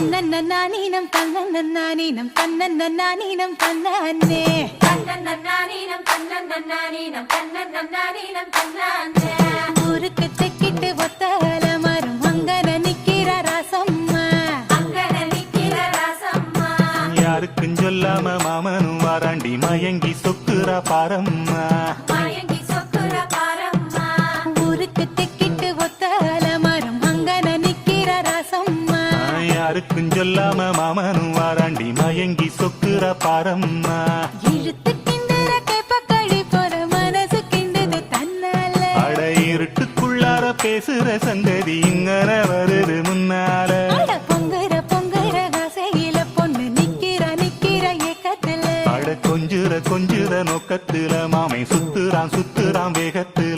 தன்னன்னீனம் தன்னன்னீனம் தன்னன்னீனம் தன்னே தன்னன்னீனம் தன்னன்னீனம் தன்னன்னீனம் தன்னே ஊருக்கு தெக்கிட்டு ஒத்தல மரம் அங்கன நிக்கிற ராசம்மா அங்கன நிக்கிற ராசம்மா யாருக்கும் சொல்லாம மாமனும் வாராண்டி மயங்கி சொக்குறா பாரம்மா மயங்கி சொக்குற பாரம்மா ஊருக்கு தெக்கிட்டு ஒத்தல மரம் அங்கன நிக்கிற ராசம்மா யாருக்கும் சொல்லாம மாமனும் வாராண்டி மயங்கி சொக்குறா பாரம்மா இழுத்து கிண்டுற கேப்பக்களி போற மனசு கிண்டுது தன்னால அட இருட்டுக்குள்ளார பேசுற சந்ததி இங்கன வருது முன்னால அட பொங்குற பொங்குற ஆசையில பொண்ணு நிக்கிற ஏக்கத்துல அட கொஞ்சுற நோக்கத்துல மாமை சுத்துறான் வேகத்துல